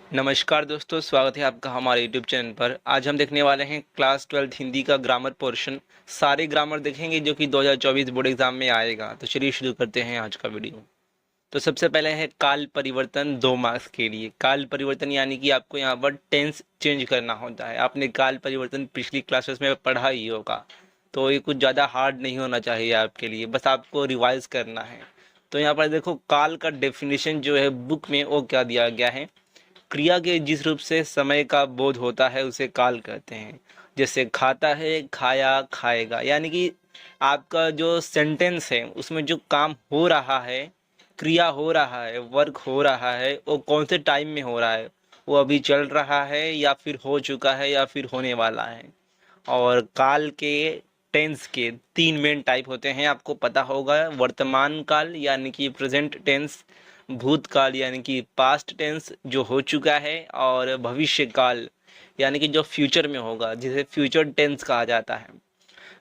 नमस्कार दोस्तों, स्वागत है आपका हमारे यूट्यूब चैनल पर। आज हम देखने वाले हैं क्लास 12 हिंदी का ग्रामर पोर्शन। सारे ग्रामर देखेंगे जो कि 2024 बोर्ड एग्जाम में आएगा। तो चलिए शुरू करते हैं आज का वीडियो। तो सबसे पहले है काल परिवर्तन 2 मार्क्स के लिए। काल परिवर्तन यानी कि आपको यहाँ पर टेंस चेंज करना होता है। आपने काल परिवर्तन पिछली क्लासेस में पढ़ा ही होगा, तो ये कुछ ज़्यादा हार्ड नहीं होना चाहिए आपके लिए, बस आपको रिवाइज करना है। तो यहाँ पर देखो, काल का डेफिनेशन जो है बुक में वो क्या दिया गया है। क्रिया के जिस रूप से समय का बोध होता है उसे काल कहते हैं। जैसे खाता है, खाया, खाएगा, यानी कि आपका जो सेंटेंस है उसमें जो काम हो रहा है, क्रिया हो रहा है, वर्क हो रहा है, वो कौन से टाइम में हो रहा है। वो अभी चल रहा है या फिर हो चुका है या फिर होने वाला है। और काल के टेंस के 3 मेन टाइप होते हैं, आपको पता होगा। वर्तमान काल यानी कि प्रेजेंट टेंस, भूतकाल यानी कि पास्ट टेंस जो हो चुका है, और भविष्य काल यानी कि जो फ्यूचर में होगा, जिसे फ्यूचर टेंस कहा जाता है।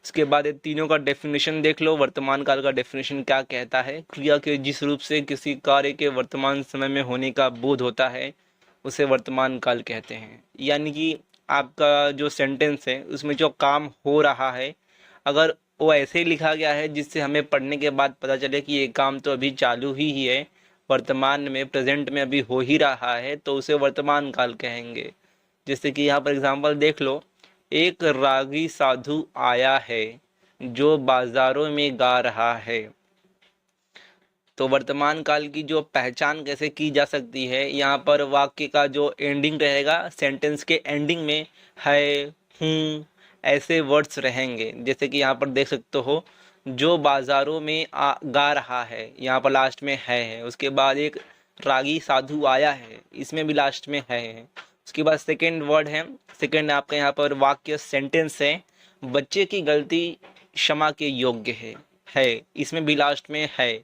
उसके बाद ये तीनों का डेफिनेशन देख लो। वर्तमान काल का डेफिनेशन क्या कहता है। क्रिया के जिस रूप से किसी कार्य के वर्तमान समय में होने का बोध होता है उसे वर्तमान काल कहते हैं। यानी कि आपका जो सेंटेंस है उसमें जो काम हो रहा है, अगर वो ऐसे ही लिखा गया है जिससे हमें पढ़ने के बाद पता चले कि ये काम तो अभी चालू ही है, वर्तमान में, प्रेजेंट में अभी हो ही रहा है, तो उसे वर्तमान काल कहेंगे। जैसे कि यहाँ पर एग्जांपल देख लो। एक रागी साधु आया है जो बाजारों में गा रहा है। तो वर्तमान काल की जो पहचान कैसे की जा सकती है, यहाँ पर वाक्य का जो एंडिंग रहेगा, सेंटेंस के एंडिंग में है, हूँ, ऐसे वर्ड्स रहेंगे। जैसे कि यहाँ पर देख सकते हो, जो बाजारों में गा रहा है, यहाँ पर लास्ट में है। उसके बाद एक रागी साधु आया है, इसमें भी लास्ट में है। उसके बाद सेकेंड वर्ड है, सेकेंड आपका यहाँ पर वाक्य सेंटेंस है, बच्चे की गलती क्षमा के योग्य है, इसमें भी लास्ट में है।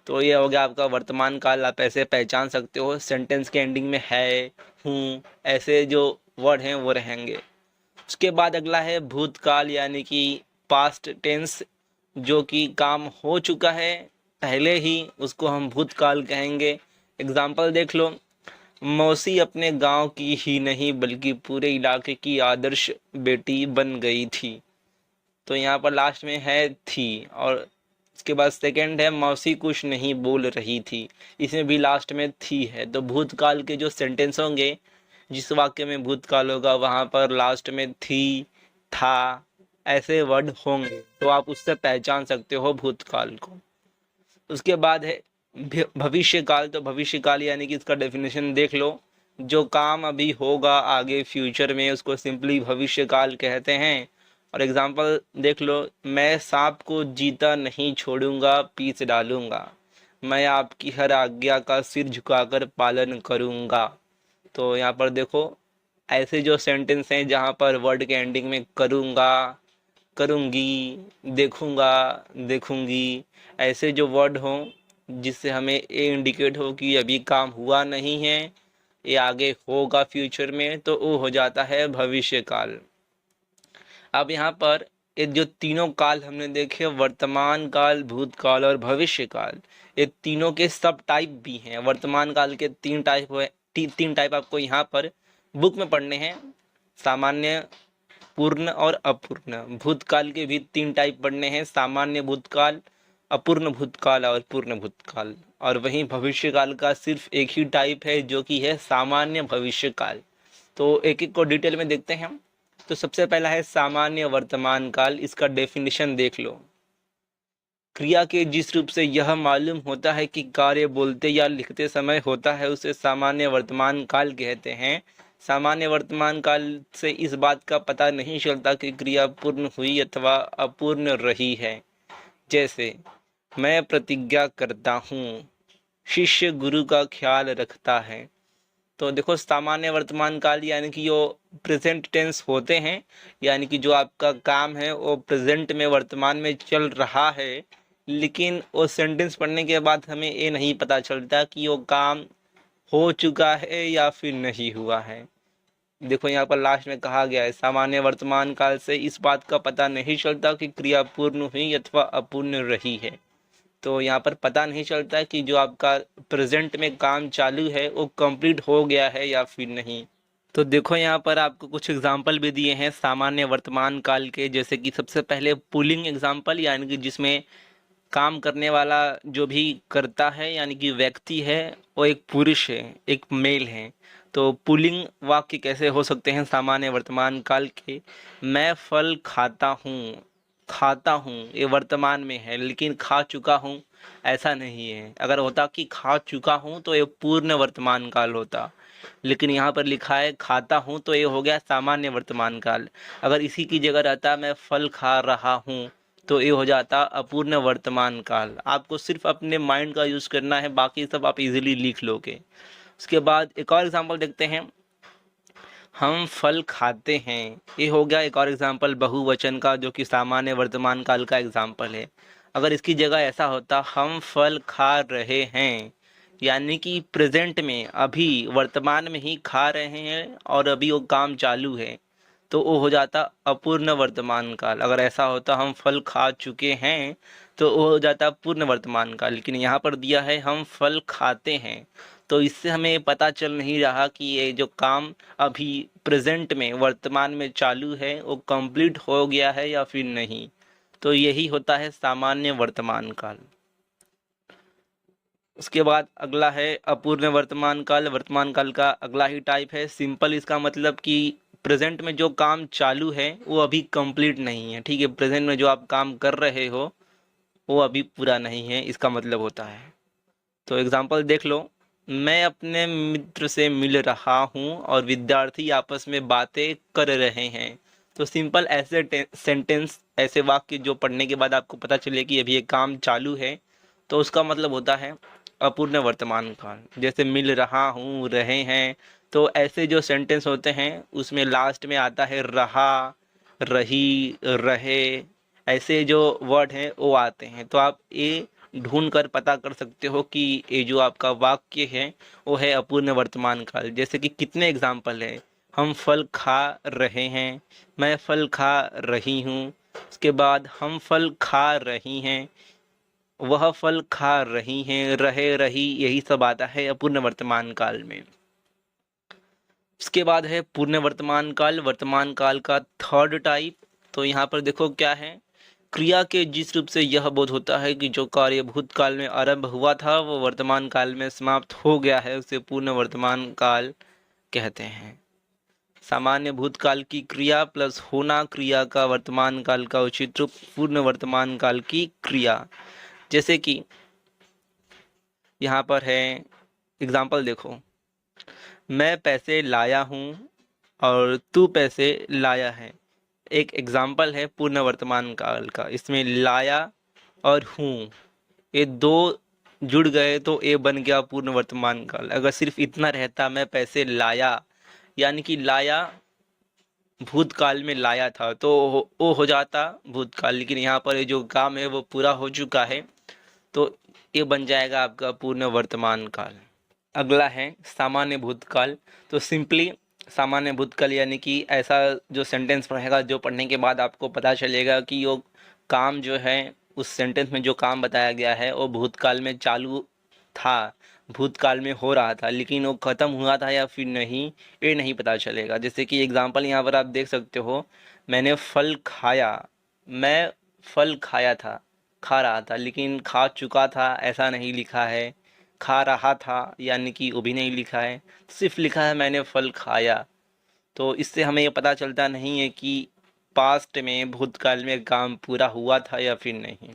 तो ये हो गया आपका वर्तमान काल। आप ऐसे पहचान सकते हो, सेंटेंस के एंडिंग में है, हूँ, ऐसे जो वर्ड हैं वो रहेंगे। उसके बाद अगला है भूतकाल यानी कि पास्ट टेंस, जो कि काम हो चुका है पहले ही, उसको हम भूतकाल कहेंगे। एग्जाम्पल देख लो। मौसी अपने गांव की ही नहीं बल्कि पूरे इलाके की आदर्श बेटी बन गई थी। तो यहाँ पर लास्ट में है थी। और उसके बाद सेकंड है, मौसी कुछ नहीं बोल रही थी, इसमें भी लास्ट में थी है। तो भूतकाल के जो सेंटेंस होंगे, जिस वाक्य में भूतकाल होगा वहाँ पर लास्ट में थी, था, ऐसे वर्ड होंगे। तो आप उससे पहचान सकते हो भूतकाल को। उसके बाद है भविष्य काल। तो भविष्य काल यानी कि इसका डेफिनेशन देख लो। जो काम अभी होगा आगे फ्यूचर में, उसको सिंपली भविष्य काल कहते हैं। और एग्जांपल देख लो। मैं सांप को जीता नहीं छोड़ूंगा, पीस डालूंगा। मैं आपकी हर आज्ञा का सिर झुकाकर पालन करूंगा। तो यहाँ पर देखो, ऐसे जो सेंटेंस हैं जहाँ पर वर्ड के एंडिंग में करूंगा, करूंगी, देखूंगा, देखूंगी, ऐसे जो वर्ड हों जिससे हमें ये इंडिकेट हो कि अभी काम हुआ नहीं है, ये आगे होगा फ्यूचर में, तो वो हो जाता है भविष्य काल। अब यहाँ पर ये जो तीनों काल हमने देखे, वर्तमान काल, भूतकाल और भविष्य काल, ये तीनों के सब टाइप भी हैं। वर्तमान काल के 3 टाइप हुए, 3 टाइप आपको यहाँ पर बुक में पढ़ने हैं, सामान्य, पूर्ण और अपूर्ण। भूतकाल के भी 3 टाइप पढ़ने हैं, सामान्य भूतकाल, अपूर्ण भूतकाल और पूर्ण भूतकाल। और वहीं भविष्य काल का सिर्फ एक ही टाइप है जो कि है सामान्य भविष्य काल। तो एक एक को डिटेल में देखते हैं हम। तो सबसे पहला है सामान्य वर्तमान काल। इसका डेफिनेशन देख लो। क्रिया के जिस रूप से यह मालूम होता है कि कार्य बोलते या लिखते समय होता है उसे सामान्य वर्तमान काल कहते हैं। सामान्य वर्तमान काल से इस बात का पता नहीं चलता कि क्रिया पूर्ण हुई अथवा अपूर्ण रही है। जैसे मैं प्रतिज्ञा करता हूँ, शिष्य गुरु का ख्याल रखता है। तो देखो, सामान्य वर्तमान काल यानी कि जो प्रेजेंट टेंस होते हैं, यानी कि जो आपका काम है वो प्रेजेंट में, वर्तमान में चल रहा है, लेकिन वो सेंटेंस पढ़ने के बाद हमें ये नहीं पता चलता कि वो काम हो चुका है या फिर नहीं हुआ है। देखो यहाँ पर लास्ट में कहा गया है, सामान्य वर्तमान काल से इस बात का पता नहीं चलता कि क्रिया पूर्ण हुई अथवा अपूर्ण रही है। तो यहाँ पर पता नहीं चलता कि जो आपका प्रेजेंट में काम चालू है वो कंप्लीट हो गया है या फिर नहीं। तो देखो यहाँ पर आपको कुछ एग्जाम्पल भी दिए हैं सामान्य वर्तमान काल के, जैसे कि सबसे पहले पुलिंग एग्जाम्पल, यानी कि जिसमें काम करने वाला जो भी करता है यानी कि व्यक्ति है वो एक पुरुष है, एक मेल है। तो पुल्लिंग वाक्य कैसे हो सकते हैं सामान्य वर्तमान काल के? मैं फल खाता हूँ। खाता हूँ ये वर्तमान में है, लेकिन खा चुका हूँ ऐसा नहीं है। अगर होता कि खा चुका हूँ तो ये पूर्ण वर्तमान काल होता, लेकिन यहाँ पर लिखा है खाता हूँ तो ये हो गया सामान्य वर्तमान काल। अगर इसी की जगह रहता मैं फल खा रहा हूँ तो ये हो जाता अपूर्ण वर्तमान काल। आपको सिर्फ अपने माइंड का यूज़ करना है, बाकी सब आप इजीली लिख लोगे। उसके बाद एक और एग्जांपल देखते हैं, हम फल खाते हैं। ये हो गया एक और एग्जांपल बहुवचन का, जो कि सामान्य वर्तमान काल का एग्जांपल है। अगर इसकी जगह ऐसा होता हम फल खा रहे हैं, यानी कि प्रेजेंट में अभी वर्तमान में ही खा रहे हैं और अभी वो काम चालू है, तो वो हो जाता अपूर्ण वर्तमान काल। अगर ऐसा होता हम फल खा चुके हैं तो वो हो जाता पूर्ण वर्तमान काल। लेकिन यहाँ पर दिया है हम फल खाते हैं, तो इससे हमें पता चल नहीं रहा कि ये जो काम अभी प्रेजेंट में वर्तमान में चालू है वो कंप्लीट हो गया है या फिर नहीं। तो यही होता है सामान्य वर्तमान काल। उसके बाद अगला है अपूर्ण वर्तमान काल। वर्तमान काल का अगला ही टाइप है सिंपल। इसका मतलब कि प्रेजेंट में जो काम चालू है वो अभी कंप्लीट नहीं है, ठीक है। प्रेजेंट में जो आप काम कर रहे हो वो अभी पूरा नहीं है, इसका मतलब होता है। तो एग्जांपल देख लो, मैं अपने मित्र से मिल रहा हूँ और विद्यार्थी आपस में बातें कर रहे हैं। तो सिंपल ऐसे सेंटेंस, ऐसे वाक्य जो पढ़ने के बाद आपको पता चले कि अभी ये काम चालू है, तो उसका मतलब होता है अपूर्ण वर्तमान काल। जैसे मिल रहा हूँ, रहे हैं, तो ऐसे जो सेंटेंस होते हैं उसमें लास्ट में आता है रहा, रही, रहे, ऐसे जो वर्ड हैं वो आते हैं। तो आप ये ढूंढ कर पता कर सकते हो कि ये जो आपका वाक्य है वो है अपूर्ण वर्तमान काल। जैसे कि कितने एग्जाम्पल है, हम फल खा रहे हैं, मैं फल खा रही हूँ, उसके बाद हम फल खा रही हैं, वह फल खा रही हैं, रहे, रही, यही सब आता है अपूर्ण वर्तमान काल में। उसके बाद है पूर्ण वर्तमान काल। वर्तमान काल का थर्ड टाइप। तो यहाँ पर देखो क्या है, क्रिया के जिस रूप से यह बोध होता है कि जो कार्य भूतकाल में आरंभ हुआ था वो वर्तमान काल में समाप्त हो गया है, उसे पूर्ण वर्तमान काल कहते हैं। सामान्य भूतकाल की क्रिया प्लस होना क्रिया का वर्तमान काल का उचित रूप पूर्ण वर्तमान काल की क्रिया। जैसे कि यहाँ पर है एग्जाम्पल देखो, मैं पैसे लाया हूँ और तू पैसे लाया है। एक एग्जाम्पल है पूर्ण वर्तमान काल का। इसमें लाया और हूँ ये दो जुड़ गए तो ये बन गया पूर्ण वर्तमान काल। अगर सिर्फ इतना रहता मैं पैसे लाया, यानी कि लाया भूतकाल में लाया था, तो वो हो जाता भूतकाल। लेकिन यहाँ पर ये जो काम है वो पूरा हो चुका है, तो ये बन जाएगा आपका पूर्ण वर्तमान काल। अगला है सामान्य भूतकाल। तो सिंपली सामान्य भूतकाल यानी कि ऐसा जो सेंटेंस रहेगा जो पढ़ने के बाद आपको पता चलेगा कि वो काम जो है उस सेंटेंस में जो काम बताया गया है वो भूतकाल में चालू था, भूतकाल में हो रहा था, लेकिन वो ख़त्म हुआ था या फिर नहीं ये नहीं पता चलेगा। जैसे कि एग्जांपल यहाँ पर आप देख सकते हो, मैंने फल खाया, मैं फल खाया था, खा रहा था, लेकिन खा चुका था ऐसा नहीं लिखा है। खा रहा था यानी कि वो भी नहीं लिखा है, सिर्फ लिखा है मैंने फल खाया। तो इससे हमें ये पता चलता नहीं है कि पास्ट में भूतकाल में काम पूरा हुआ था या फिर नहीं।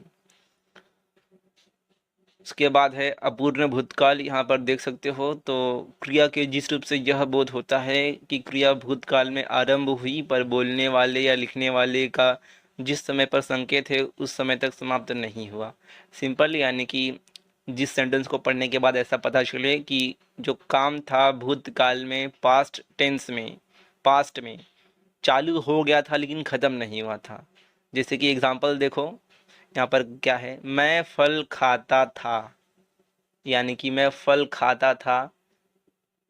उसके बाद है अपूर्ण भूतकाल। यहाँ पर देख सकते हो, तो क्रिया के जिस रूप से यह बोध होता है कि क्रिया भूतकाल में आरंभ हुई पर बोलने वाले या लिखने वाले का जिस समय पर संकेत है उस समय तक समाप्त नहीं हुआ। सिंपल यानी कि जिस सेंटेंस को पढ़ने के बाद ऐसा पता चले कि जो काम था भूतकाल में पास्ट टेंस में, पास्ट में चालू हो गया था लेकिन ख़त्म नहीं हुआ था। जैसे कि एग्जांपल देखो, यहाँ पर क्या है, मैं फल खाता था, यानी कि मैं फल खाता था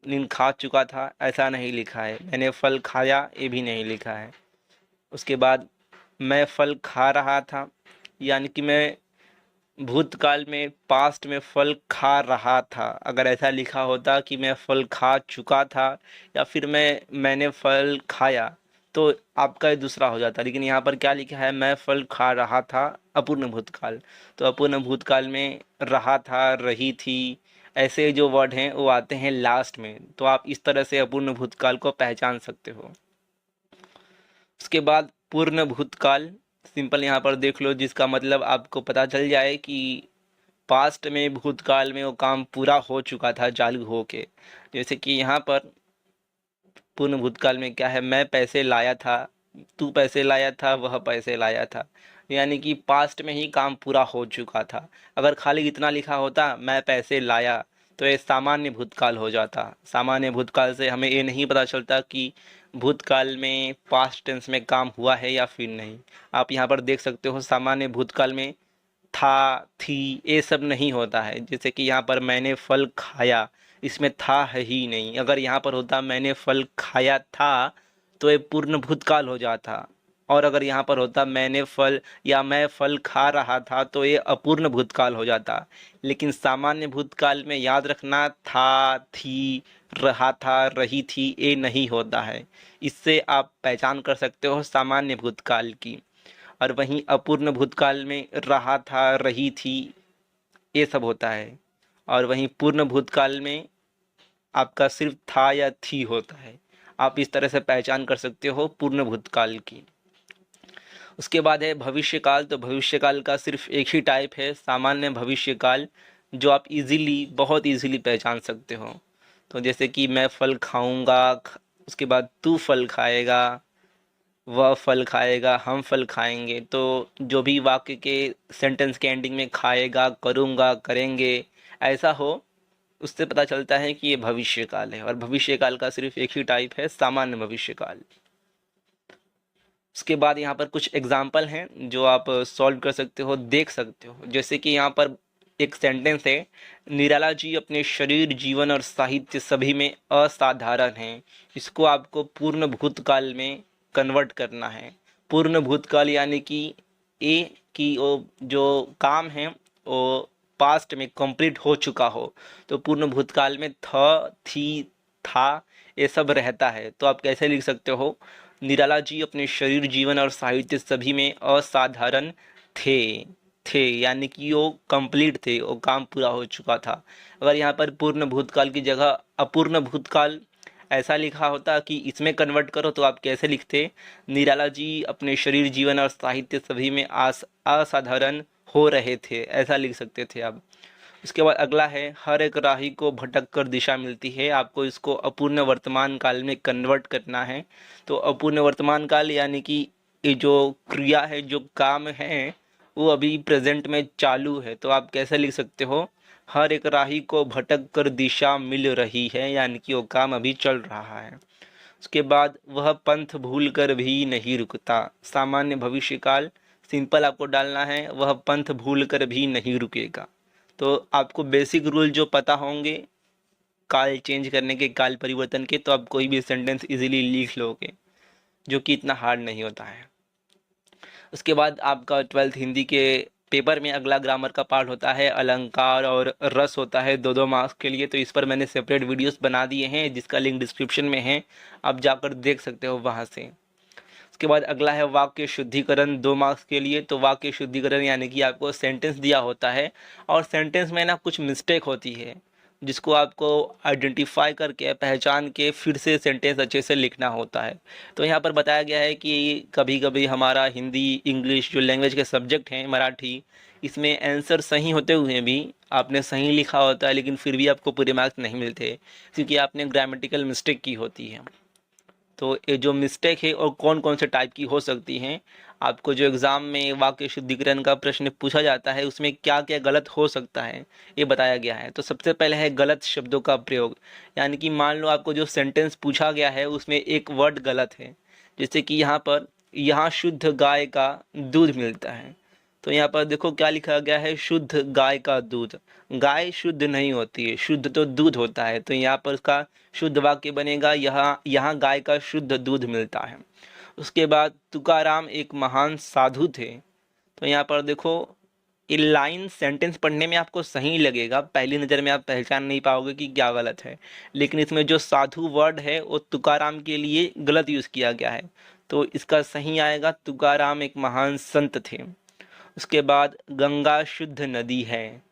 लेकिन खा चुका था ऐसा नहीं लिखा है। मैंने फल खाया ये भी नहीं लिखा है। उसके बाद मैं फल खा रहा था, यानी कि मैं भूतकाल में पास्ट में फल खा रहा था। अगर ऐसा लिखा होता कि मैं फल खा चुका था या फिर मैंने फल खाया तो आपका ये दूसरा हो जाता, लेकिन यहाँ पर क्या लिखा है, मैं फल खा रहा था, अपूर्ण भूतकाल। तो अपूर्ण भूतकाल में रहा था, रही थी, ऐसे जो वर्ड हैं वो आते हैं लास्ट में। तो आप इस तरह से अपूर्ण भूतकाल को पहचान सकते हो। उसके बाद पूर्ण भूतकाल, सिंपल यहाँ पर देख लो, जिसका मतलब आपको पता चल जाए कि पास्ट में भूतकाल में वो काम पूरा हो चुका था चालू होके। जैसे कि यहाँ पर पूर्ण भूतकाल में क्या है, मैं पैसे लाया था, तू पैसे लाया था, वह पैसे लाया था, यानी कि पास्ट में ही काम पूरा हो चुका था। अगर खाली इतना लिखा होता मैं पैसे लाया तो ये सामान्य भूतकाल हो जाता। सामान्य भूतकाल से हमें ये नहीं पता चलता कि भूतकाल में पास्ट टेंस में काम हुआ है या फिर नहीं। आप यहाँ पर देख सकते हो सामान्य भूतकाल में था, थी, ये सब नहीं होता है। जैसे कि यहाँ पर मैंने फल खाया, इसमें था है ही नहीं। अगर यहाँ पर होता मैंने फल खाया था तो ये पूर्ण भूतकाल हो जाता, और अगर यहाँ पर होता मैंने फल या मैं फल खा रहा था तो ये अपूर्ण भूतकाल हो जाता। लेकिन सामान्य भूतकाल में याद रखना, था, थी, रहा था, रही थी, ये नहीं होता है। इससे आप पहचान कर सकते हो सामान्य भूतकाल की। और वहीं अपूर्ण भूतकाल में रहा था, रही थी, ये सब होता है। और वहीं पूर्ण भूतकाल में आपका सिर्फ था या थी होता है। आप इस तरह से पहचान कर सकते हो पूर्ण भूतकाल की। उसके बाद है भविष्यकाल। तो भविष्यकाल का सिर्फ एक ही टाइप है, सामान्य भविष्यकाल, जो आप इजीली, बहुत इजीली पहचान सकते हो। तो जैसे कि मैं फल खाऊंगा, उसके बाद तू फल खाएगा, वह फल खाएगा, हम फल खाएंगे। तो जो भी वाक्य के सेंटेंस के एंडिंग में खाएगा, करूँगा, करेंगे ऐसा हो, उससे पता चलता है कि ये भविष्यकाल है। और भविष्यकाल का सिर्फ एक ही टाइप है, सामान्य भविष्यकाल। उसके बाद यहाँ पर कुछ एग्जाम्पल हैं जो आप सॉल्व कर सकते हो, देख सकते हो। जैसे कि यहाँ पर एक सेंटेंस है, निराला जी अपने शरीर, जीवन और साहित्य सभी में असाधारण हैं। इसको आपको पूर्ण भूतकाल में कन्वर्ट करना है। पूर्ण भूतकाल यानी कि ए की वो जो काम है वो पास्ट में कंप्लीट हो चुका हो, तो पूर्ण भूतकाल में थ, थी, था, ये सब रहता है। तो आप कैसे लिख सकते हो, निराला जी अपने शरीर, जीवन और साहित्य सभी में असाधारण थे। थे यानी कि वो कंप्लीट थे, वो काम पूरा हो चुका था। अगर यहाँ पर पूर्ण भूतकाल की जगह अपूर्ण भूतकाल ऐसा लिखा होता कि इसमें कन्वर्ट करो, तो आप कैसे लिखते, निराला जी अपने शरीर, जीवन और साहित्य सभी में असाधारण हो रहे थे, ऐसा लिख सकते थे आप। उसके बाद अगला है, हर एक राही को भटक कर दिशा मिलती है। आपको इसको अपूर्ण वर्तमान काल में कन्वर्ट करना है। तो अपूर्ण वर्तमान काल यानी कि ये जो क्रिया है, जो काम है, वो अभी प्रेजेंट में चालू है। तो आप कैसे लिख सकते हो, हर एक राही को भटक कर दिशा मिल रही है, यानी कि वो काम अभी चल रहा है। उसके बाद वह पंथ भूल कर भी नहीं रुकता, सामान्य भविष्यकाल, सिंपल आपको डालना है, वह पंथ भूल कर भी नहीं रुकेगा। तो आपको बेसिक रूल जो पता होंगे काल चेंज करने के, काल परिवर्तन के, तो आप कोई भी सेंटेंस इजीली लिख लोगे, जो कि इतना हार्ड नहीं होता है। उसके बाद आपका 12th हिंदी के पेपर में अगला ग्रामर का पार्ट होता है अलंकार और रस होता है, 2-2 मार्क्स के लिए। तो इस पर मैंने सेपरेट वीडियोस बना दिए हैं, जिसका लिंक डिस्क्रिप्शन में है, आप जाकर देख सकते हो वहाँ से। उसके बाद अगला है वाक्य शुद्धिकरण, 2 मार्क्स के लिए। तो वाक्य शुद्धिकरण यानी कि आपको सेंटेंस दिया होता है और सेंटेंस में ना कुछ मिस्टेक होती है, जिसको आपको आइडेंटिफाई करके, पहचान के फिर से सेंटेंस अच्छे से लिखना होता है। तो यहाँ पर बताया गया है कि कभी कभी हमारा हिंदी, इंग्लिश जो लैंग्वेज के सब्जेक्ट हैं, मराठी, इसमें आंसर सही होते हुए भी आपने सही लिखा होता है, लेकिन फिर भी आपको पूरे मार्क्स नहीं मिलते, क्योंकि आपने ग्रामेटिकल मिस्टेक की होती है। तो ये जो मिस्टेक है और कौन कौन से टाइप की हो सकती हैं, आपको जो एग्ज़ाम में वाक्य शुद्धिकरण का प्रश्न पूछा जाता है उसमें क्या क्या गलत हो सकता है, ये बताया गया है। तो सबसे पहले है गलत शब्दों का प्रयोग, यानी कि मान लो आपको जो सेंटेंस पूछा गया है उसमें एक वर्ड गलत है। जैसे कि यहाँ पर, यहाँ शुद्ध गाय का दूध मिलता है, तो यहाँ पर देखो क्या लिखा गया है, शुद्ध गाय का दूध। गाय शुद्ध नहीं होती है, शुद्ध तो दूध होता है। तो यहाँ पर उसका शुद्ध वाक्य बनेगा, यहाँ गाय का शुद्ध दूध मिलता है। उसके बाद तुकाराम एक महान साधु थे, तो यहाँ पर देखो ये लाइन सेंटेंस पढ़ने में आपको सही लगेगा, पहली नज़र में आप पहचान नहीं पाओगे कि क्या गलत है, लेकिन इसमें जो साधु वर्ड है वो तुकाराम के लिए गलत यूज़ किया गया है। तो इसका सही आएगा तुकाराम एक महान संत थे। उसके बाद गंगा शुद्ध नदी है।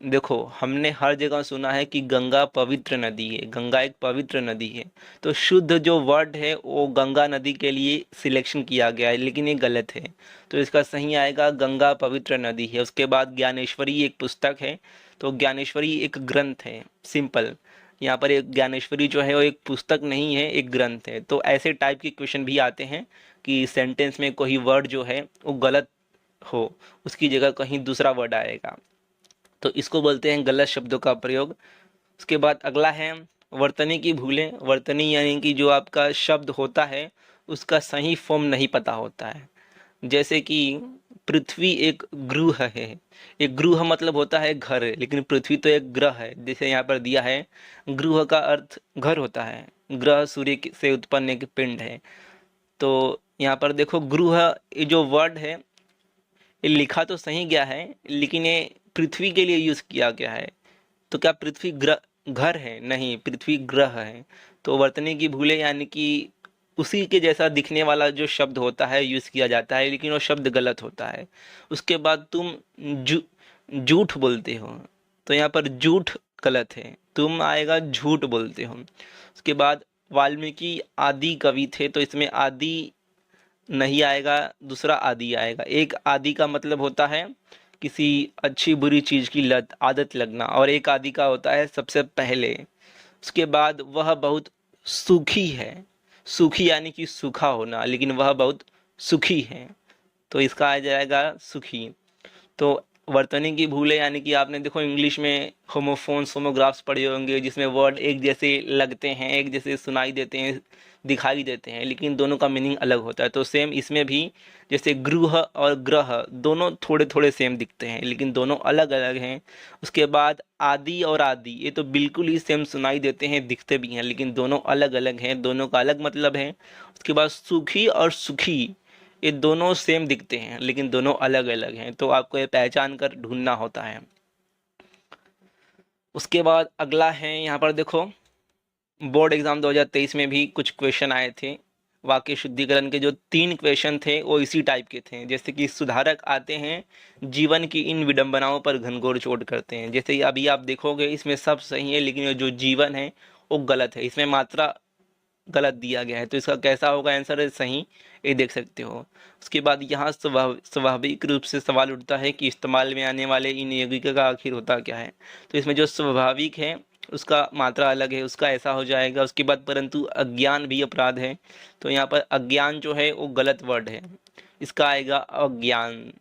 देखो हमने हर जगह सुना है कि गंगा पवित्र नदी है, गंगा एक पवित्र नदी है, तो शुद्ध जो वर्ड है वो गंगा नदी के लिए सिलेक्शन किया गया है, लेकिन ये गलत है। तो इसका सही आएगा गंगा पवित्र नदी है। उसके बाद ज्ञानेश्वरी एक पुस्तक है, तो ज्ञानेश्वरी एक ग्रंथ है, सिंपल। यहाँ पर एक ज्ञानेश्वरी जो है वो एक पुस्तक नहीं है, एक ग्रंथ है। तो ऐसे टाइप के क्वेश्चन भी आते हैं कि सेंटेंस में कोई वर्ड जो है वो गलत हो, उसकी जगह कहीं दूसरा वर्ड आएगा, तो इसको बोलते हैं गलत शब्दों का प्रयोग। उसके बाद अगला है वर्तनी की भूलें। वर्तनी यानी कि जो आपका शब्द होता है उसका सही फॉर्म नहीं पता होता है। जैसे कि पृथ्वी एक गृह है, एक गृह मतलब होता है घर, लेकिन पृथ्वी तो एक ग्रह है। जैसे यहाँ पर दिया है गृह का अर्थ घर होता है, ग्रह सूर्य से उत्पन्न एक पिंड है। तो यहाँ पर देखो गृह, ये जो वर्ड है ये लिखा तो सही गया है, लेकिन ये पृथ्वी के लिए यूज़ किया गया है। तो क्या पृथ्वी ग्रह घर है? नहीं, पृथ्वी ग्रह है। तो वर्तनी की भूले यानी कि उसी के जैसा दिखने वाला जो शब्द होता है यूज़ किया जाता है, लेकिन वो शब्द गलत होता है। उसके बाद तुम झूठ बोलते हो, तो यहाँ पर झूठ गलत है, तुम आएगा झूठ बोलते हो। उसके बाद वाल्मीकि आदि कवि थे, तो इसमें आदि नहीं आएगा, दूसरा आदि आएगा। एक आदि का मतलब होता है किसी अच्छी बुरी चीज़ की लत आदत लगना, और एक आदि का होता है सबसे पहले। उसके बाद वह बहुत सुखी है, सुखी यानी कि सूखा होना, लेकिन वह बहुत सुखी है, तो इसका आ जाएगा सुखी। तो वर्तनी की भूलें यानी कि आपने देखो इंग्लिश में होमोफोन्स होमोग्राफ्स पढ़े होंगे, जिसमें वर्ड एक जैसे लगते हैं, एक जैसे सुनाई देते हैं, दिखाई देते हैं, लेकिन दोनों का मीनिंग अलग होता है। तो सेम इसमें भी जैसे गृह और ग्रह दोनों थोड़े थोड़े सेम दिखते हैं, लेकिन दोनों अलग अलग हैं। उसके बाद आदि और आदि, ये तो बिल्कुल ही सेम सुनाई देते हैं, दिखते भी हैं, लेकिन दोनों अलग अलग हैं, दोनों का अलग मतलब है। उसके बाद सुखी और सुखी, ये दोनों सेम दिखते हैं, लेकिन दोनों अलग अलग हैं, तो आपको ये पहचान कर ढूंढना होता है। उसके बाद अगला है, यहाँ पर देखो बोर्ड एग्जाम 2023 में भी कुछ क्वेश्चन आए थे। वाक्य शुद्धिकरण के जो 3 क्वेश्चन थे वो इसी टाइप के थे। जैसे कि सुधारक आते हैं, जीवन की इन विडंबनाओं पर घनघोर चोट करते हैं। जैसे अभी आप देखोगे इसमें सब सही है, लेकिन जो जीवन है वो गलत है, इसमें मात्रा गलत दिया गया है। तो इसका कैसा होगा आंसर है सही, ये देख सकते हो। उसके बाद यहाँ स्वाभाविक रूप से सवाल उठता है कि इस्तेमाल में आने वाले इन यौगिकों का आखिर होता क्या है। तो इसमें जो स्वाभाविक है उसका मात्रा अलग है, उसका ऐसा हो जाएगा। उसके बाद परंतु अज्ञान भी अपराध है, तो यहाँ पर अज्ञान जो है वो गलत वर्ड है, इसका आएगा अज्ञान।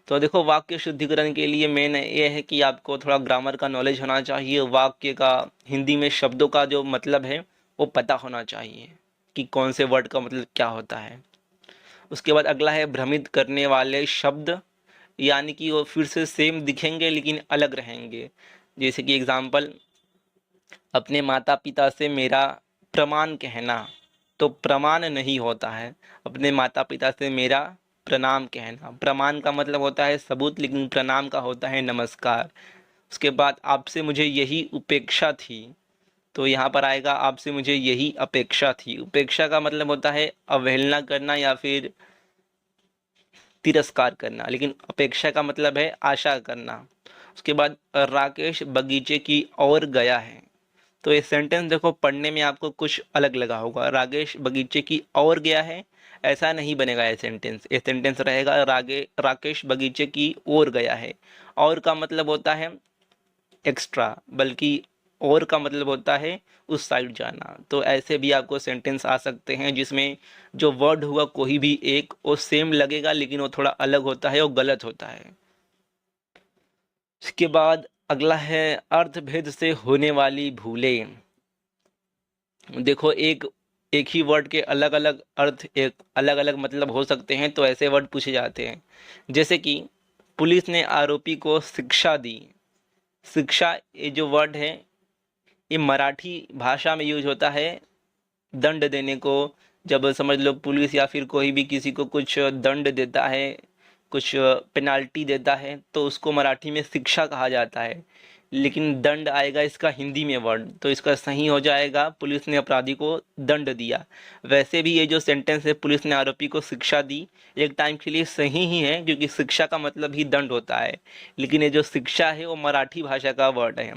तो देखो वाक्य शुद्धिकरण के लिए मेन ये है कि आपको थोड़ा ग्रामर का नॉलेज होना चाहिए, वाक्य का हिंदी में शब्दों का जो मतलब है वो पता होना चाहिए कि कौन से वर्ड का मतलब क्या होता है। उसके बाद अगला है भ्रमित करने वाले शब्द, यानी कि वो फिर से सेम दिखेंगे लेकिन अलग रहेंगे। जैसे कि एग्जाम्पल, अपने माता पिता से मेरा प्रमाण कहना, तो प्रमाण नहीं होता है, अपने माता पिता से मेरा प्रणाम कहना। प्रमाण का मतलब होता है सबूत, लेकिन प्रणाम का होता है नमस्कार। उसके बाद आपसे मुझे यही उपेक्षा थी, तो यहाँ पर आएगा आपसे मुझे यही अपेक्षा थी। उपेक्षा का मतलब होता है अवहेलना करना या फिर तिरस्कार करना, लेकिन अपेक्षा का मतलब है आशा करना। उसके बाद राकेश बगीचे की ओर गया है, तो ये सेंटेंस देखो पढ़ने में आपको कुछ अलग लगा होगा। राकेश बगीचे की ओर गया है, ऐसा नहीं बनेगा ये सेंटेंस। ये सेंटेंस रहेगा राकेश बगीचे की ओर गया है। और का मतलब होता है एक्स्ट्रा, बल्कि और का मतलब होता है उस साइड जाना। तो ऐसे भी आपको सेंटेंस आ सकते हैं जिसमें जो वर्ड होगा कोई भी एक वो सेम लगेगा, लेकिन वो थोड़ा अलग होता है, वो गलत होता है। इसके बाद अगला है अर्थभेद से होने वाली भूलें। देखो एक ही वर्ड के अलग अलग अर्थ, एक अलग अलग मतलब हो सकते हैं, तो ऐसे वर्ड पूछे जाते हैं। जैसे कि पुलिस ने आरोपी को शिक्षा दी। शिक्षा ये जो वर्ड है ये मराठी भाषा में यूज होता है दंड देने को। जब समझ लो पुलिस या फिर कोई भी किसी को कुछ दंड देता है, कुछ पेनाल्टी देता है तो उसको मराठी में शिक्षा कहा जाता है, लेकिन दंड आएगा इसका हिंदी में वर्ड, तो इसका सही हो जाएगा पुलिस ने अपराधी को दंड दिया। वैसे भी ये जो सेंटेंस है पुलिस ने आरोपी को शिक्षा दी, एक टाइम के लिए सही ही है क्योंकि शिक्षा का मतलब ही दंड होता है, लेकिन ये जो शिक्षा है वो मराठी भाषा का वर्ड है,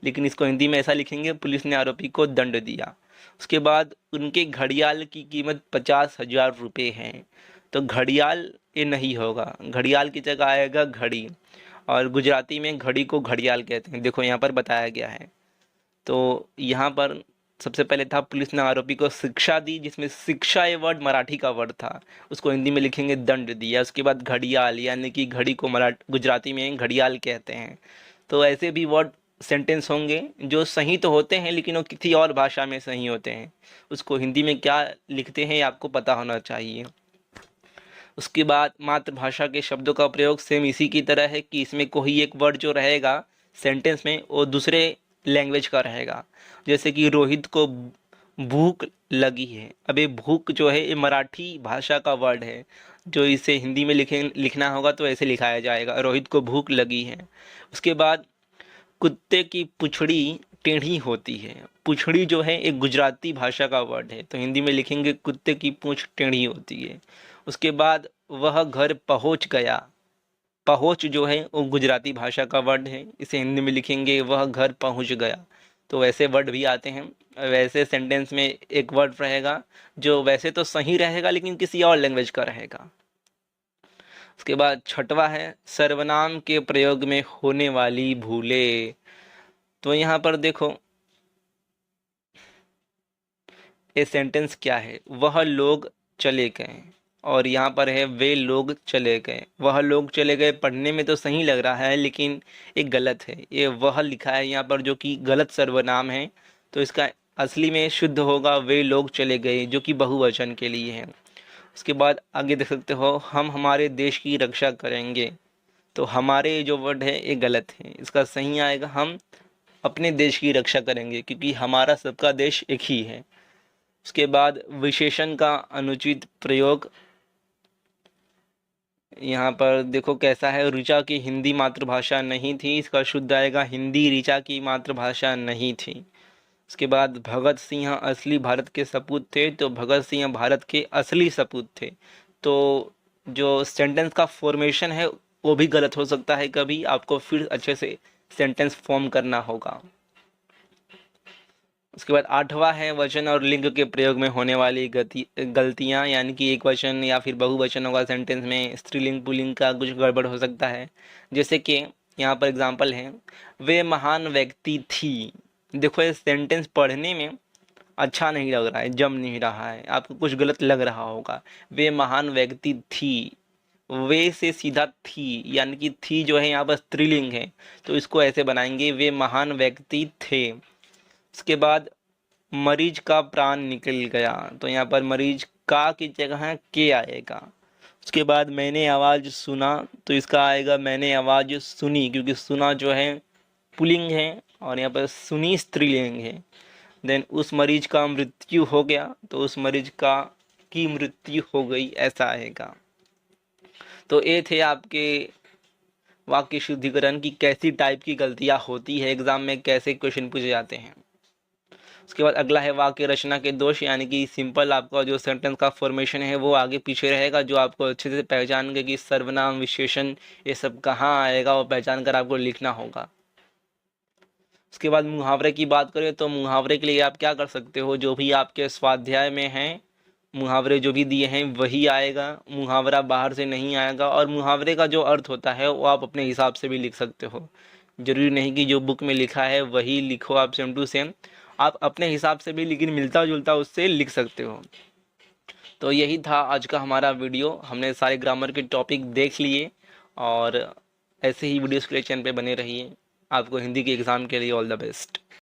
लेकिन इसको हिंदी में ऐसा लिखेंगे पुलिस ने आरोपी को दंड दिया। उसके बाद उनके घड़ियाल की कीमत 50,000 रुपये है, तो घड़ियाल ये नहीं होगा, घड़ियाल की जगह आएगा घड़ी, और गुजराती में घड़ी को घड़ियाल कहते हैं, देखो यहाँ पर बताया गया है। तो यहाँ पर सबसे पहले था पुलिस ने आरोपी को शिक्षा दी, जिसमें शिक्षा ये वर्ड मराठी का वर्ड था, उसको हिंदी में लिखेंगे दंड दिया। उसके बाद घड़ियाल, यानी कि घड़ी को गुजराती में घड़ियाल कहते हैं। तो ऐसे भी वर्ड सेंटेंस होंगे जो सही तो होते हैं लेकिन वो किसी और भाषा में सही होते हैं, उसको हिंदी में क्या लिखते हैं ये आपको पता होना चाहिए। उसके बाद मातृभाषा के शब्दों का प्रयोग सेम इसी की तरह है कि इसमें कोई एक वर्ड जो रहेगा सेंटेंस में वो दूसरे लैंग्वेज का रहेगा, जैसे कि रोहित को भूख लगी है। अब ये भूख जो है ये मराठी भाषा का वर्ड है, जो इसे हिंदी में लिखना होगा तो ऐसे लिखाया जाएगा, रोहित को भूख लगी है। उसके बाद कुत्ते की पुछड़ी टेढ़ी होती है, पुछड़ी जो है एक गुजराती भाषा का वर्ड है, तो हिंदी में लिखेंगे कुत्ते की पूंछ टेढ़ी होती है। उसके बाद वह घर पहुंच गया, पहुंच जो है वो गुजराती भाषा का वर्ड है, इसे हिंदी में लिखेंगे वह घर पहुंच गया। तो वैसे वर्ड भी आते हैं, वैसे सेंटेंस में एक वर्ड रहेगा जो वैसे तो सही रहेगा लेकिन किसी और लैंग्वेज का रहेगा। उसके बाद छठवा है सर्वनाम के प्रयोग में होने वाली भूलें। तो यहाँ पर देखो ये सेंटेंस क्या है, वह लोग चले गए, और यहाँ पर है वे लोग चले गए। वह लोग चले गए पढ़ने में तो सही लग रहा है लेकिन एक गलत है, ये वह लिखा है यहाँ पर जो कि गलत सर्वनाम है, तो इसका असली में शुद्ध होगा वे लोग चले गए, जो कि बहुवचन के लिए है। उसके बाद आगे देख सकते हो हम हमारे देश की रक्षा करेंगे, तो हमारे जो वर्ड है ये गलत है, इसका सही आएगा हम अपने देश की रक्षा करेंगे, क्योंकि हमारा सबका देश एक ही है। उसके बाद विशेषण का अनुचित प्रयोग, यहाँ पर देखो कैसा है, ऋचा की हिंदी मातृभाषा नहीं थी, इसका शुद्ध आएगा हिंदी ऋचा की मातृभाषा नहीं थी। उसके बाद भगत सिंह असली भारत के सपूत थे, तो भगत सिंह भारत के असली सपूत थे, तो जो सेंटेंस का फॉर्मेशन है वो भी गलत हो सकता है, कभी आपको फिर अच्छे से सेंटेंस फॉर्म करना होगा। उसके बाद आठवां है वचन और लिंग के प्रयोग में होने वाली गलतियां, यानी कि एक वचन या फिर बहुवचन होगा सेंटेंस में, स्त्रीलिंग पुल्लिंग का कुछ गड़बड़ हो सकता है। जैसे कि यहाँ पर एग्जांपल है वे महान व्यक्ति थी। देखो ये सेंटेंस पढ़ने में अच्छा नहीं लग रहा है, जम नहीं रहा है, आपको कुछ गलत लग रहा होगा। वे महान व्यक्ति थी, वे से सीधा थी, यानी कि थी जो है यहाँ पर स्त्रीलिंग है, तो इसको ऐसे बनाएंगे वे महान व्यक्ति थे। उसके बाद मरीज का प्राण निकल गया, तो यहाँ पर मरीज का की जगह के आएगा। उसके बाद मैंने आवाज़ सुना, तो इसका आएगा मैंने आवाज़ सुनी, क्योंकि सुना जो है पुल्लिंग है और यहाँ पर सुनी स्त्रीलिंग है। देन उस मरीज का मृत्यु हो गया, तो उस मरीज का की मृत्यु हो गई, ऐसा आएगा। तो ये थे आपके वाक्य शुद्धिकरण की कैसी टाइप की गलतियाँ होती है एग्जाम में, कैसे क्वेश्चन पूछे जाते हैं। उसके बाद अगला है वाक्य रचना के दोष, यानी कि सिंपल आपका जो सेंटेंस का फॉर्मेशन है वो आगे पीछे रहेगा, जो आपको अच्छे से पहचान के कि सर्वनाम विशेषण ये सब कहाँ आएगा वो पहचान कर आपको लिखना होगा। उसके बाद मुहावरे की बात करें तो मुहावरे के लिए आप क्या कर सकते हो, जो भी आपके स्वाध्याय में है मुहावरे जो भी दिए हैं वही आएगा, मुहावरा बाहर से नहीं आएगा। और मुहावरे का जो अर्थ होता है वो आप अपने हिसाब से भी लिख सकते हो, जरूरी नहीं कि जो बुक में लिखा है वही लिखो आप सेम टू सेम, आप अपने हिसाब से भी लेकिन मिलता जुलता उससे लिख सकते हो। तो यही था आज का हमारा वीडियो, हमने सारे ग्रामर के टॉपिक देख लिए, और ऐसे ही वीडियोस के लिए चैनल पे बने रहिए। आपको हिंदी के एग्ज़ाम के लिए ऑल द बेस्ट।